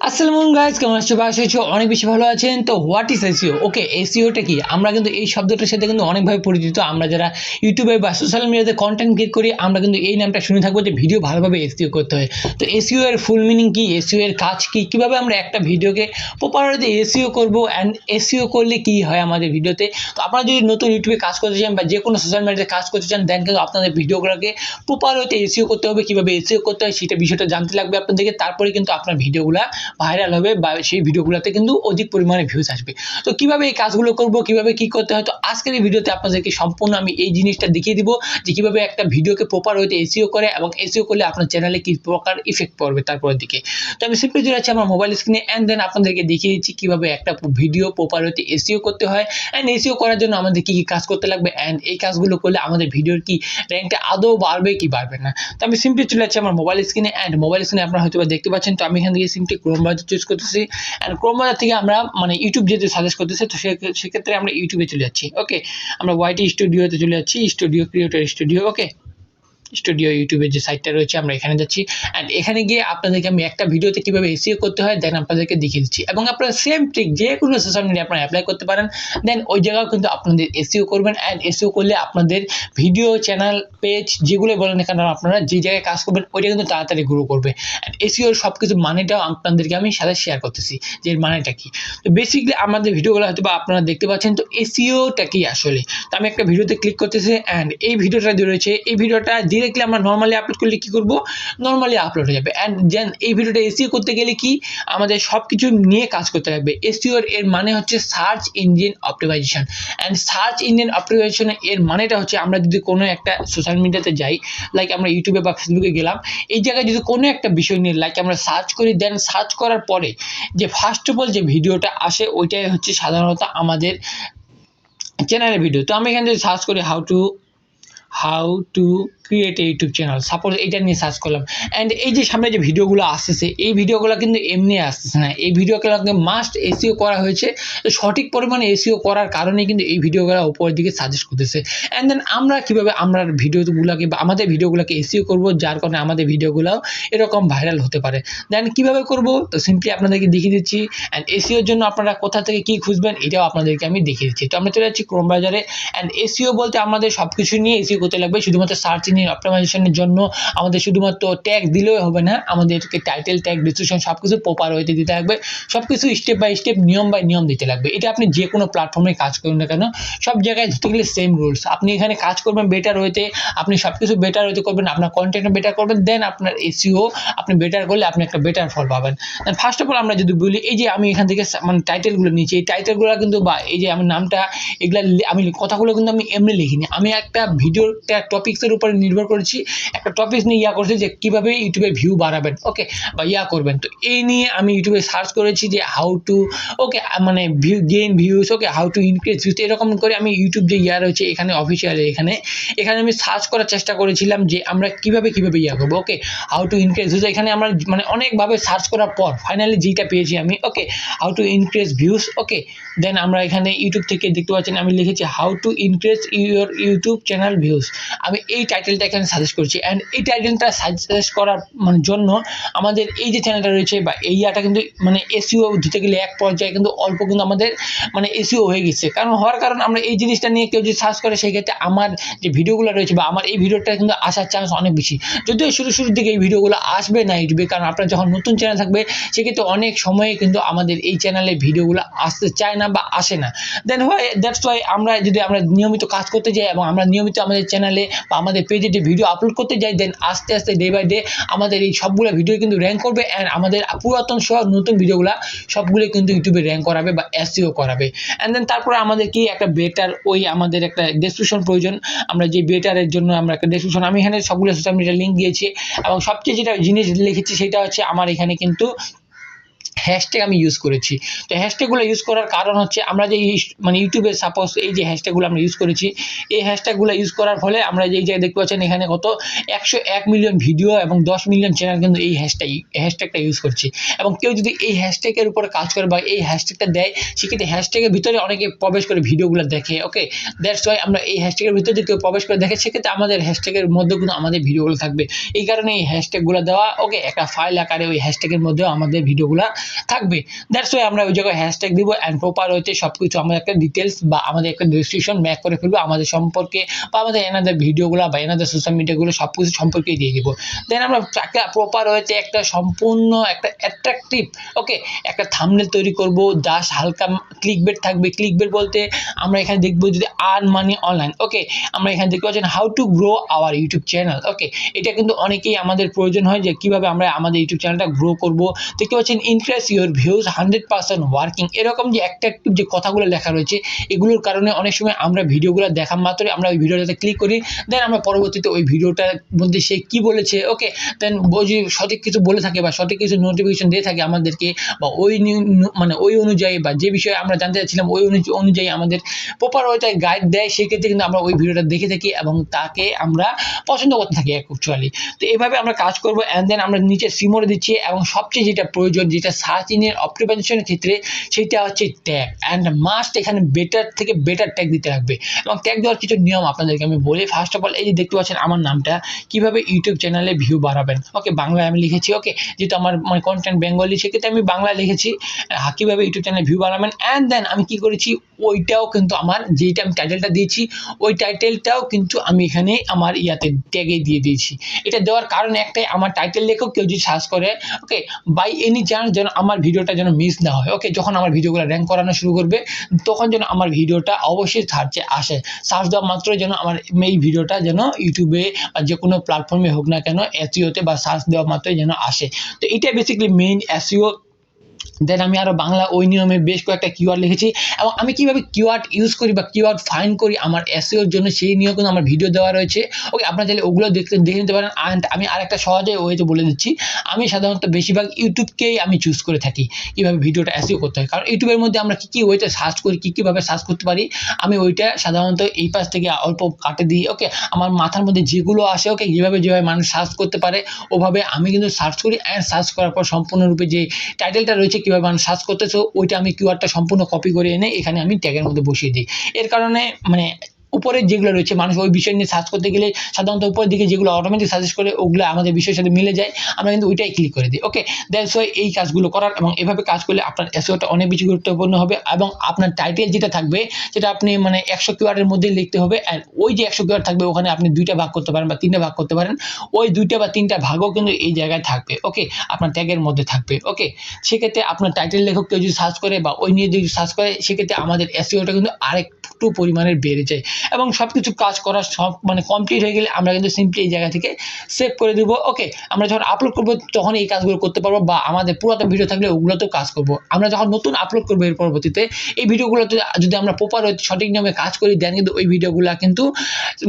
আসসালামু গাইস, কেমন আছো? আশা করছি অনেক বেশি ভালো আছেন। তো হোয়াট ইজ এসইও? ওকে, এসইওটা কি? আমরা কিন্তু এই শব্দটার সাথে কিন্তু অনেকভাবে পরিচিত। আমরা যারা ইউটিউবে বা সোশ্যাল মিডিয়াতে কন্টেন্ট ক্রিয়েট করি, আমরা কিন্তু এই নামটা শুনে থাকবো যে ভিডিও ভালোভাবে এসইও করতে হয়। তো এসইও এর ফুল মিনিং কি, এসইও এর কাজ কি, কিভাবে আমরা একটা ভিডিওকে প্রপারলি এসইও করব, অ্যান্ড এসইও করলে কি হয় আমাদের ভিডিওতে। তো আপনারা যদি নতুন ইউটিউবে কাজ করতে চান বা যে কোনো সোশ্যাল মিডিয়াতে কাজ করতে চান, দেন কিন্তু আপনাদের ভিডিওগুলোকে প্রপার হতে এসইও করতে হবে। কিভাবে এসইও করতে হয় সেটা বিষয়টা জানতে লাগবে আপনাদেরকে। তারপরে কিন্তু আপনার ভিডিওগুলা ভাইরাল হবে বা সেই ভিডিওগুলোতে কিন্তু অধিক পরিমাণে ভিউজ আসবে। তো কিভাবে এই কাজগুলো করব, কিভাবে কি করতে হয়, তো আজকের এই ভিডিওতে আপনাদেরকে সম্পূর্ণ আমি এই জিনিসটা দেখিয়ে দিব যে কিভাবে একটা ভিডিওকে প্রপার ওয়েতে এসইও করে এবং এসইও করলে আপনার চ্যানেলে কি প্রকার ইফেক্ট পড়বে তারপরের দিকে। তো আমি সিম্পলি চলে যাচ্ছি আমার মোবাইল স্ক্রিনে অ্যান্ড দেন আপনাদেরকে দেখিয়ে দিচ্ছি কিভাবে একটা ভিডিও প্রপার ওয়েতে এসইও করতে হয়, অ্যান্ড এসইও করার জন্য আমাদের কি কি কাজ করতে লাগবে, অ্যান্ড এই কাজগুলো করলে আমাদের ভিডিওর কি র্যাঙ্কটা আদৌ বাড়বে কি বাড়বে না। তো আমি সিম্পলি চলে যাচ্ছি আমার মোবাইল স্ক্রিনে অ্যান্ড মোবাইল স্ক্রিনে আপনারা হয়তো দেখতে পাচ্ছেন। তো আমি এখান থেকে সিম্পলি ক্রোম ব্রাউজার চুজ করতেছি, অ্যান্ড ক্রোম ব্রাউজার থেকে আমরা ইউটিউব যেহেতু সাজেস্ট করতেছে, তো সেক্ষেত্রে আমরা ইউটিউবে চলে যাচ্ছি। ওকে, আমরা ওয়াইটি স্টুডিওতে চলে যাচ্ছি, স্টুডিও ক্রিয়েটর স্টুডিও। ওকে, স্টুডিও ইউটিউবের যে সাইটটা রয়েছে আমরা এখানে যাচ্ছি, অ্যান্ড এখানে গিয়ে আপনাদেরকে আমি একটা ভিডিওতে কীভাবে এসইও করতে হয় দেন আপনাদেরকে দেখিয়ে দিচ্ছি। এবং আপনারা সেম ট্রিক যে কোনো সোশ্যাল মিডিয়া আপনারা অ্যাপ্লাই করতে পারেন। দেন ওই জায়গাও কিন্তু আপনাদের এসইও করবেন, অ্যান্ড এসইও করলে আপনাদের ভিডিও, চ্যানেল, পেজ যেগুলো বলেন না কেন, আপনারা যে জায়গায় কাজ করবেন ওইটা কিন্তু তাড়াতাড়ি গ্রো করবে। অ্যান্ড এসইওর সব কিছু মানেটাও আপনাদেরকে আমি সাথে শেয়ার করতেছি যে এর মানেটা কি। তো বেসিক্যালি আমাদের ভিডিওগুলো হয়তো বা আপনারা দেখতে পাচ্ছেন। তো এসইওটা কি আসলে? তো আমি একটা ভিডিওতে ক্লিক করতেছি, অ্যান্ড এই ভিডিওটা যে রয়েছে এই ভিডিওটা ডিরেক্টলি আমরা নর্মালি আপলোড করলে কি করব, নর্মালি আপলোড হয়ে যাবে। অ্যান্ড দেন এই ভিডিওটা এসইও করতে গেলে কি আমাদের সব কিছু নিয়ে কাজ করতে লাগবে। এসইও এর মানে হচ্ছে search engine optimization, and search engine optimization এর মানেটা হচ্ছে আমরা যদি কোনো একটা সোশ্যাল মিডিয়াতে যাই, লাইক আমরা ইউটিউবে বা ফেসবুকে গেলাম, এই জায়গায় যদি কোনো একটা বিষয় নিয়ে লাইক আমরা সার্চ করি, দেন সার্চ করার পরে যে ফার্স্ট অফ অল যে ভিডিওটা আসে ওইটাই হচ্ছে সাধারণত আমাদের চ্যানেলের ভিডিও। তো আমি এখানে যদি সার্চ করি how to create a YouTube channel, suppose এইটা নিয়ে সার্চ করলাম, অ্যান্ড এই যে সামনে যে ভিডিওগুলো আসতেছে এই ভিডিওগুলো কিন্তু এমনি আসতেছে না, এই ভিডিওগুলোকে মাস্ট এসইও করা হয়েছে। তো সঠিক পরিমাণে এসইও করার কারণে কিন্তু এই ভিডিওগুলো উপরের দিকে সাজেস্ট করতেছে। অ্যান্ড দেন আমরা কীভাবে আমরা ভিডিওগুলোকে বা আমাদের ভিডিওগুলোকে এসইও করবো যার কারণে আমাদের ভিডিওগুলো এরকম ভাইরাল হতে পারে। দেন কীভাবে করব, তো সিম্পলি আপনাদেরকে দেখিয়ে দিচ্ছি। অ্যান্ড এসইওর জন্য আপনারা কোথা থেকে কী খুঁজবেন এটাও আপনাদেরকে আমি দেখিয়ে দিচ্ছি। তো আমরা চলে যাচ্ছি ক্রোম ব্রাউজারে, অ্যান্ড এসইও বলতে আমাদের সব কিছু নিয়ে এসইও করতে লাগবে। শুধুমাত্র সার্চ ইঞ্জিন অপটিমাইজেশনের জন্য আমাদের শুধুমাত্র ট্যাগ দিলেও হবে না, আমাদেরকে টাইটেল, ট্যাগ, ডিসক্রিপশন সব কিছু প্রপার ওয়েতে দিতে লাগবে। সব কিছু স্টেপ বাই স্টেপ, নিয়ম বাই নিয়ম দিতে লাগবে। এটা আপনি যে কোনো প্ল্যাটফর্মে কাজ করুন না কেন, সব জায়গায় ধরতে গেলে সেম রুলস। আপনি এখানে কাজ করবেন বেটার ওয়েতে, আপনি সব কিছু বেটার ওয়েতে করবেন, আপনার কন্টেন্টও বেটার করবেন, দেন আপনার এসইও আপনি বেটার করলে আপনি একটা বেটার ফল পাবেন। দেন ফার্স্ট অফ অল আমরা যদি বলি, এই যে আমি এখান থেকে টাইটেলগুলো নিয়েছি, এই টাইটেলগুলো কিন্তু বা এই যে আমার নামটা, এগুলা আমি কথাগুলো কিন্তু আমি এমনি লিখিনি, আমি একটা ভিডিওর টপিক্সের উপরে নির্ভর করেছি, একটা টপিক নিয়ে করছি যে কীভাবে ইউটিউবে ভিউ বাড়াবেন, ওকে, বা করবেন। তো এই নিয়ে আমি ইউটিউবে সার্চ করেছি যে how to, okay, gain views, okay, how to increase views, এরকম করে আমি ইউটিউব যে রয়েছে এখানে অফিসিয়ালি এখানে আমি সার্চ করার চেষ্টা করেছিলাম যে আমরা কীভাবে করবো, ওকে, হাউ টু ইনক্রিজ ভিউজ। এখানে আমরা অনেকভাবে সার্চ করার পর ফাইনালি যেটা পেয়েছি আমি, ওকে, হাউ টু ইনক্রিজ ভিউজ। ওকে, দেন আমরা এখানে ইউটিউব থেকে দেখতে পাচ্ছেন আমি লিখেছি how to increase your YouTube channel views. আমি এই টাইটেলটা এখানে সাজেস্ট করছি, অ্যান্ড এই টাইটেলটা সাজেস্ট করার জন্য আমাদের এই যে চ্যানেলটা রয়েছে বা এই কিন্তু এসইও দিতে গেলে এক পর্যায়ে কিন্তু অল্প কিন্তু আমাদের এসইও হয়ে গেছে। হওয়ার কারণ আমরা এই জিনিসটা নিয়ে কেউ যদি সার্চ করে সেই ক্ষেত্রে আমার যে ভিডিওগুলো রয়েছে বা আমার এই ভিডিওটা কিন্তু আসার চান্স অনেক বেশি। যদিও শুরুর দিকে এই ভিডিওগুলো আসবে না ইউটিউবে, কারণ আপনার যখন নতুন চ্যানেল থাকবে সেক্ষেত্রে অনেক সময়ে কিন্তু আমাদের এই চ্যানেলে ভিডিওগুলো আসতে চায় না বা আসে না। দ্যাটস ওয়াই আমরা নিয়মিত কাজ করতে যাই এবং আমরা নিয়মিত আমাদের চ্যানেলে বা আমাদের পেজে যে ভিডিও আপলোড করতে যাই, দেন আস্তে আস্তে ডে বাই ডে আমাদের এই সবগুলো ভিডিও কিন্তু র্যাঙ্ক করবে, অ্যান্ড আমাদের পুরাতন সহ নতুন ভিডিওগুলো সবগুলো কিন্তু ইউটিউবে র্যাঙ্ক করাবে বা এসইও করাবে। অ্যান্ড দেন তারপরে আমাদের কি একটা বেটার আমাদের একটা ডেসক্রিপশন প্রয়োজন। আমরা যে বেটারের জন্য আমরা একটা ডেসক্রিপশন, আমি এখানে সবগুলো সোশ্যাল মিডিয়া লিঙ্ক দিয়েছি, এবং সবচেয়ে যেটা জিনিস লিখেছি সেটা হচ্ছে আমার এখানে কিন্তু হ্যাশট্যাগ আমি ইউজ করেছি। তো হ্যাশট্যাগুলো ইউজ করার কারণ হচ্ছে আমরা যে ইউটিউবে সাপোজ এই যে হ্যাশট্যাগুলো আমরা ইউজ করেছি, এই হ্যাশট্যাগুলো ইউজ করার ফলে আমরা যে জায়গায় দেখতে পাচ্ছেন এখানে কত 101 মিলিয়ন ভিডিও এবং 10 মিলিয়ন চ্যানেল কিন্তু এই হ্যাশট্যাগটা ইউজ করছে। এবং কেউ যদি এই হ্যাশট্যাগের উপরে কাজ করে বা এই হ্যাশট্যাগটা দেয়, সেক্ষেত্রে হ্যাশট্যাগের ভিতরে অনেকে প্রবেশ করে ভিডিওগুলো দেখে। ওকে, দ্যাটস ওয়াই আমরা এই হ্যাশট্যাগের ভিতরে যদি কেউ প্রবেশ করে দেখে, সেক্ষেত্রে আমাদের হ্যাশট্যাগের মধ্যে কিন্তু আমাদের ভিডিওগুলো থাকবে। এই কারণে এই হ্যাশট্যাগুলো দেওয়া, ওকে, একটা ফাইল আকারে ওই হ্যাশট্যাগের মধ্যেও আমাদের ভিডিওগুলো থাকবে। দ্যাটস ওয়াই আমরা ওই জায়গায় হ্যাশট্যাগ দিব অ্যান্ড প্রপার ওয়েতে সব কিছু আমাদের একটা ডিটেলস বা আমাদের একটা ডেসক্রিপশন ম্যাক করে ফেলবো আমাদের সম্পর্কে বা আমাদের এনাদের ভিডিওগুলো বা এনাদের সোশ্যাল মিডিয়াগুলো সব কিছু সম্পর্কেই দিয়ে দিব। দেন আমরা একটা প্রপার ওয়েতে একটা সম্পূর্ণ একটা অ্যাট্রাকটিভ ওকে একটা থাম্বনেল তৈরি করব, জাস্ট হালকা ক্লিকবেট থাকবে। ক্লিকবেট বলতে আমরা এখানে দেখবো যদি আর্ন মানি অনলাইন, ওকে আমরা এখানে দেখতে পাচ্ছেন how to grow our YouTube channel. Okay, এটা কিন্তু অনেকেই আমাদের প্রয়োজন হয় যে কিভাবে আমরা আমাদের ইউটিউব চ্যানেলটা গ্রো করব। দেখতে পাচ্ছেন ইনক্রিজ ইউর ভিউজ 100% ওয়ার্কিং, এরকম যে অ্যাট্রাকটিভ যে কথাগুলো লেখা রয়েছে এগুলোর কারণে অনেক সময় আমরা ভিডিওগুলো দেখা মাত্রই আমরা ওই ভিডিওটাতে ক্লিক করি, দেন আমরা পরবর্তীতে ওই ভিডিওটার মধ্যে সে কি বলেছে ওকে দেন ও যদি সঠিক কিছু বলে থাকে বা সঠিক কিছু নোটিফিকেশন দিয়ে থাকে আমাদেরকে বা ওই মানে ওই অনুযায়ী বা যে বিষয়ে আমরা জানতে চাচ্ছিলাম ওই অনুযায়ী আমাদের প্রপার ওইটা গাইড দেয়, সেক্ষেত্রে কিন্তু আমরা ওই ভিডিওটা দেখে থাকি এবং তাকে আমরা পছন্দ করতে থাকি অ্যাকচুয়ালি। তো এইভাবে আমরা কাজ করবো অ্যান্ড দেন আমরা নিচে সিমোরে দিচ্ছি এবং সবচেয়ে যেটা প্রয়োজন যেটা সার্চ ইঞ্জিন অপটিমাইজেশনের ক্ষেত্রে সেটা হচ্ছে ট্যাগ অ্যান্ড মাস্ট এখানে বেটার থেকে বেটার ট্যাগ দিতে লাগবে। এবং ট্যাগ দেওয়ার কিছু নিয়ম আপনাদেরকে আমি বলি। ফার্স্ট অফ অল এই যে দেখতে পাচ্ছেন আমার নামটা, কিভাবে ইউটিউব চ্যানেলে ভিউ বাড়াবেন। ওকে, বাংলায় আমি লিখেছি, ওকে যেহেতু আমার মানে কন্টেন্ট বেঙ্গলি সেক্ষেত্রে আমি বাংলায় লিখেছি কীভাবে ইউটিউব চ্যানেলে ভিউ বাড়াবেন। অ্যান্ড দেন আমি কী করেছি ওইটাও কিন্তু আমার যেইটা আমি টাইটেলটা দিয়েছি ওই টাইটেলটাও কিন্তু আমি এখানে আমার ইয়াতে ট্যাগে দিয়ে দিয়েছি। এটা দেওয়ার কারণ একটাই, আমার টাইটেল লেখেও কেউ যদি সার্চ করে ওকে বাই এনি চান্স যেন আমার ভিডিওটা যেন মিস না হয়। ওকে, যখন আমার ভিডিওগুলো র্যাঙ্ক করানো শুরু করবে তখন যেন আমার ভিডিওটা অবশ্যই সার্চে আসে, সার্চ দেওয়া মাত্রই যেন আমার এই ভিডিওটা যেন ইউটিউবে বা যে কোনো প্ল্যাটফর্মে হোক না কেন এসইওতে বা সার্চ দেওয়া মাত্রই যেন আসে। তো এটা বেসিক্যালি মেইন এসইও। দেন আমি আরও বাংলা ওই নিয়মে বেশ কয়েকটা কিওয়ার্ড লিখেছি এবং আমি কীভাবে কিওয়ার্ড ইউজ করি বা কিওয়ার্ড ফাইন্ড করি আমার এসইওর জন্য সেই নিয়েও কিন্তু আমার ভিডিও দেওয়া রয়েছে। ওকে, আপনারা চাইলে ওগুলো দেখে নিতে পারেন। অ্যান্ড আমি আরেকটা সহজে ওয়েতে বলে দিচ্ছি, আমি সাধারণত বেশিরভাগ ইউটিউবকেই আমি চুজ করে থাকি কীভাবে ভিডিওটা এসইও করতে হয়, কারণ ইউটিউবের মধ্যে আমরা কী ওয়েতে সার্চ করি কীভাবে সার্চ করতে পারি আমি ওইটা সাধারণত এই পাশ থেকে অল্প কাটে দিই। ওকে, আমার মাথার মধ্যে যেগুলো আসে ওকে যেভাবে মানুষ সার্চ করতে পারে ওভাবে আমি কিন্তু সার্চ করি অ্যান্ড সার্চ করার পর সম্পূর্ণরূপে যে টাইটেলটা রয়েছে কীভাবে মানুষ সার্চ করতেছো ওইটা আমি কিওয়ার্ডটা সম্পূর্ণ কপি করে এনে এখানে আমি ট্যাগের মধ্যে বসিয়ে দিই। এর কারণে মানে উপরের যেগুলো রয়েছে মানুষ ওই বিষয় নিয়ে সার্চ করতে গেলে সাধারণত উপরের দিকে যেগুলো অটোমেটিক সাজেস্ট করে ওগুলো আমাদের বিষয়ের সাথে মিলে যায়, আমরা কিন্তু ওইটাই ক্লিক করে দিই। ওকে, দ্যাটস ওয়াই এই কাজগুলো করার এবং এভাবে কাজ করলে আপনার এসইওটা অনেক বেশি গুরুত্বপূর্ণ হবে এবং আপনার টাইটেল যেটা থাকবে সেটা আপনি মানে 100 কিওয়ার্ডের মধ্যে লিখতে হবে। অ্যান্ড ওই যে 100 কিওয়ার্ড থাকবে ওখানে আপনি 2টা ভাগ করতে পারেন বা 3টা ভাগ করতে পারেন, ওই 2টা বা 3টা ভাগও কিন্তু এই জায়গায় থাকবে। ওকে, আপনার ট্যাগের মধ্যে থাকবে। ওকে, সেক্ষেত্রে আপনার টাইটেল লেখক কেউ যদি সার্চ করে বা ওই নিয়ে যদি সার্চ করে সেক্ষেত্রে আমাদের এসইওটা কিন্তু আরেকটু পরিমাণের বেড়ে যায় এবং সব কিছু কাজ করা সব মানে কমপ্লিট হয়ে গেলে আমরা কিন্তু সিম্পলি এই জায়গা থেকে সেভ করে দেবো। ওকে, আমরা যখন আপলোড করবো তখন এই কাজগুলো করতে পারবো বা আমাদের পুরাতন ভিডিও থাকলে ওগুলোতেও কাজ করবো। আমরা যখন নতুন আপলোড করবো এর পরবর্তীতে এই ভিডিওগুলোতে যদি আমরা প্রপার সঠিক নিয়মে কাজ করি দেন কিন্তু ওই ভিডিওগুলো কিন্তু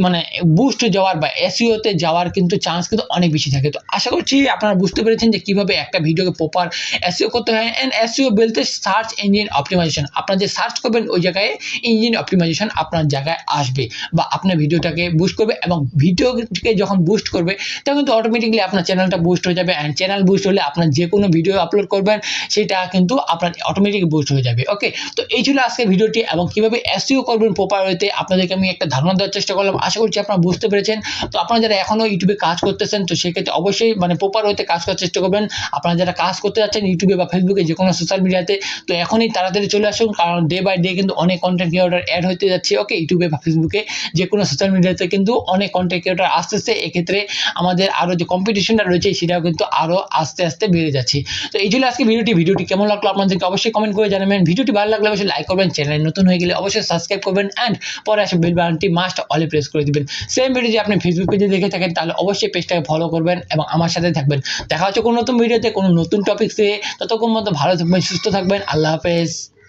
মানে বুস্ট যাওয়ার বা এসইওতে যাওয়ার কিন্তু চান্স কিন্তু অনেক বেশি থাকে। তো আশা করছি আপনারা বুঝতে পেরেছেন যে কীভাবে একটা ভিডিওকে প্রপার এসইও করতে হয়। অ্যান্ড এসইও বলতে সার্চ ইঞ্জিন অপটিমাইজেশন, আপনারা যে সার্চ করবেন ওই জায়গায় ইঞ্জিন অপটিমাইজেশন আপনার জায়গায় আসবে বা আপনার ভিডিওটাকে বুস্ট করবে এবং ভিডিওকে যখন বুস্ট করবে তখন কিন্তু অটোমেটিকলি আপনার চ্যানেলটা বুস্ট হয়ে যাবে। অ্যান্ড চ্যানেল বুস্ট হলে আপনার যে কোনো ভিডিও আপলোড করবেন সেটা কিন্তু আপনার অটোমেটিক বুস্ট হয়ে যাবে। ওকে, তো এই ছিল আজকের ভিডিওটি এবং কীভাবে এসইও করবেন প্রপার ওয়েতে আপনাদেরকে আমি একটা ধারণা দেওয়ার চেষ্টা করলাম। আশা করছি আপনারা বুঝতে পেরেছেন। তো আপনারা যারা এখনও ইউটিউবে কাজ করতেছেন তো সেক্ষেত্রে অবশ্যই মানে প্রপার ওয়েতে কাজ করার চেষ্টা করবেন। আপনারা যারা কাজ করতে যাচ্ছেন ইউটিউবে বা ফেসবুকে যে কোনো সোশ্যাল মিডিয়াতে তো এখনই তাড়াতাড়ি চলে আসুন, কারণ ডে বাই ডে কিন্তু অনেক কন্টেন্ট ক্রিয়েটর অ্যাড হতে যাচ্ছে। ওকে, ইউটিউবে বা ফেসবুকে যে কোনো সোশ্যাল মিডিয়াতে কিন্তু অনেক কন্টেন্ট ক্রিয়েটর আসতেছে, এক্ষেত্রে আমাদের আরও যে কম্পিটিশনটা রয়েছে সেটাও কিন্তু আরও আস্তে আস্তে বেড়ে যাচ্ছে। তো এই জন্য আজকে ভিডিওটি কেমন লাগলো আপনাদেরকে অবশ্যই কমেন্ট করে জানাবেন। ভিডিওটি ভালো লাগলে অবশ্যই লাইক করবেন, চ্যানেল নতুন হয়ে গেলে অবশ্যই সাবস্ক্রাইব করবেন অ্যান্ড পরে আসে বেল বাটনটি মাস্ট অলে প্রেস করে দিবেন। সেম ভিডিও যদি আপনি ফেসবুক পেজে দেখে থাকেন তাহলে অবশ্যই পেজটাকে ফলো করবেন এবং আমার সাথে থাকবেন। দেখা হচ্ছে কোনো নতুন ভিডিওতে কোনো নতুন টপিক্সে, ততক্ষণ মতো ভালো থাকবেন, সুস্থ থাকবেন। আল্লাহ হাফেজ।